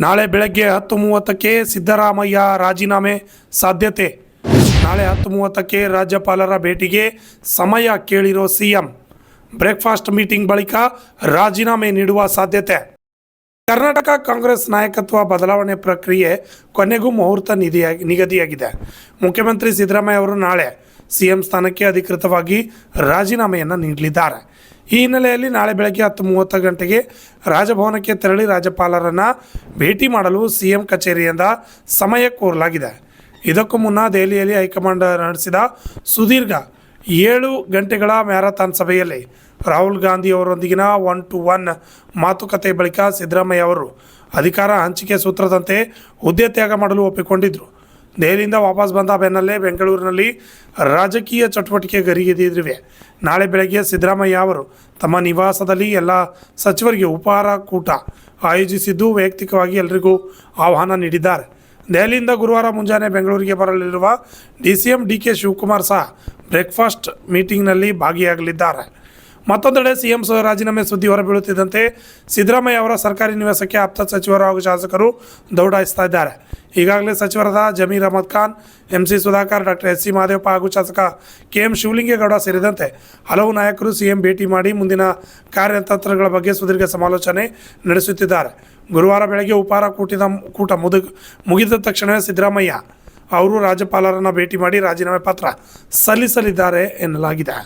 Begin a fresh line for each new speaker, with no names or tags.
ನಾಳೆ ಬೆಳಗ್ಗೆ 10:30ಕ್ಕೆ ಸಿದ್ದರಾಮಯ್ಯ ರಾಜೀನಾಮೆ ಸಾಧ್ಯತೆ. ನಾಳೆ 10:30ಕ್ಕೆ ರಾಜ್ಯಪಾಲರ ಭೇಟಿಗೆ ಸಮಯ ಕೇಳಿರೋ ಸಿಎಂ. ಬ್ರೇಕ್ಫಾಸ್ಟ್ ಮೀಟಿಂಗ್ ಬಳಿಕ ರಾಜೀನಾಮೆ ನೀಡುವ ಸಾಧ್ಯತೆ. ಕರ್ನಾಟಕ ಕಾಂಗ್ರೆಸ್ ನಾಯಕತ್ವ ಬದಲಾವಣೆ ಪ್ರಕ್ರಿಯೆ ಕೊನೆಗೂ ಮುಹೂರ್ತ ನಿಗದಿಯಾಗಿದೆ. ಮುಖ್ಯಮಂತ್ರಿ ಸಿದ್ದರಾಮಯ್ಯ ಅವರು ನಾಳೆ ಸಿಎಂ ಸ್ಥಾನಕ್ಕೆ ಅಧಿಕೃತವಾಗಿ ರಾಜೀನಾಮೆಯನ್ನು ನೀಡಲಿದ್ದಾರೆ. ಈ ಹಿನ್ನೆಲೆಯಲ್ಲಿ ನಾಳೆ ಬೆಳಗ್ಗೆ 10:30 ಗಂಟೆಗೆ ರಾಜಭವನಕ್ಕೆ ತೆರಳಿ ರಾಜ್ಯಪಾಲರನ್ನು ಭೇಟಿ ಮಾಡಲು ಸಿಎಂ ಕಚೇರಿಯಿಂದ ಸಮಯ ಕೋರಲಾಗಿದೆ. ಇದಕ್ಕೂ ಮುನ್ನ ದೆಹಲಿಯಲ್ಲಿ ಹೈಕಮಾಂಡ್ ನಡೆಸಿದ ಸುದೀರ್ಘ 7 ಗಂಟೆಗಳ ಮ್ಯಾರಥಾನ್ ಸಭೆಯಲ್ಲಿ ರಾಹುಲ್ ಗಾಂಧಿ ಅವರೊಂದಿಗಿನ 1-to-1 ಮಾತುಕತೆ ಬಳಿಕ ಸಿದ್ದರಾಮಯ್ಯ ಅವರು ಅಧಿಕಾರ ಹಂಚಿಕೆ ಸೂತ್ರದಂತೆ ಹುದ್ದೆ ತ್ಯಾಗ ಮಾಡಲು ಒಪ್ಪಿಕೊಂಡಿದ್ದರು. ದೆಹಲಿಯಿಂದ ವಾಪಸ್ ಬಂದ ಬೆನ್ನಲ್ಲೇ ಬೆಂಗಳೂರಿನಲ್ಲಿ ರಾಜಕೀಯ ಚಟುವಟಿಕೆ ಗರಿಗೆದರಿವೆ. ನಾಳೆ ಬೆಳಗ್ಗೆ ಸಿದ್ದರಾಮಯ್ಯ ಅವರು ತಮ್ಮ ನಿವಾಸದಲ್ಲಿ ಎಲ್ಲ ಸಚಿವರಿಗೆ ಉಪಹಾರ ಕೂಟ ಆಯೋಜಿಸಿದ್ದು ವೈಯಕ್ತಿಕವಾಗಿ ಎಲ್ಲರಿಗೂ ಆಹ್ವಾನ ನೀಡಿದ್ದಾರೆ. ದೆಹಲಿಯಿಂದ ಗುರುವಾರ ಮುಂಜಾನೆ ಬೆಂಗಳೂರಿಗೆ ಬರಲಿರುವ DCM DK ಶಿವಕುಮಾರ್ ಸಹ ಬ್ರೇಕ್ಫಾಸ್ಟ್ ಮೀಟಿಂಗ್ನಲ್ಲಿ ಭಾಗಿಯಾಗಲಿದ್ದಾರೆ. ಮತ್ತೊಂದೆಡೆ ಸಿಎಂ ರಾಜೀನಾಮೆ ಸುದ್ದಿ ಹೊರಬೀಳುತ್ತಿದ್ದಂತೆ ಸಿದ್ದರಾಮಯ್ಯ ಅವರ ಸರ್ಕಾರಿ ನಿವಾಸಕ್ಕೆ ಆಪ್ತ ಸಚಿವರು ಹಾಗೂ ಶಾಸಕರು ದೌಡಾಯಿಸ್ತಾ ಇದ್ದಾರೆ. ಈಗಾಗಲೇ ಸಚಿವರಾದ Zameer Ahmed Khan, MC Sudhakar, doctor SC Mahadevappa ಹಾಗೂ ಶಾಸಕ KM ಶಿವಲಿಂಗೇಗೌಡ ಸೇರಿದಂತೆ ಹಲವು ನಾಯಕರು ಸಿಎಂ ಭೇಟಿ ಮಾಡಿ ಮುಂದಿನ ಕಾರ್ಯತಂತ್ರಗಳ ಬಗ್ಗೆ ಸುದೀರ್ಘ ಸಮಾಲೋಚನೆ ನಡೆಸುತ್ತಿದ್ದಾರೆ. ಗುರುವಾರ ಬೆಳಗ್ಗೆ ಉಪಹಾರ ಕೂಟ ಮುಗಿದ ತಕ್ಷಣವೇ ಸಿದ್ದರಾಮಯ್ಯ ಅವರು ರಾಜ್ಯಪಾಲರನ್ನು ಭೇಟಿ ಮಾಡಿ ರಾಜೀನಾಮೆ ಪತ್ರ ಸಲ್ಲಿಸಲಿದ್ದಾರೆ ಎನ್ನಲಾಗಿದೆ.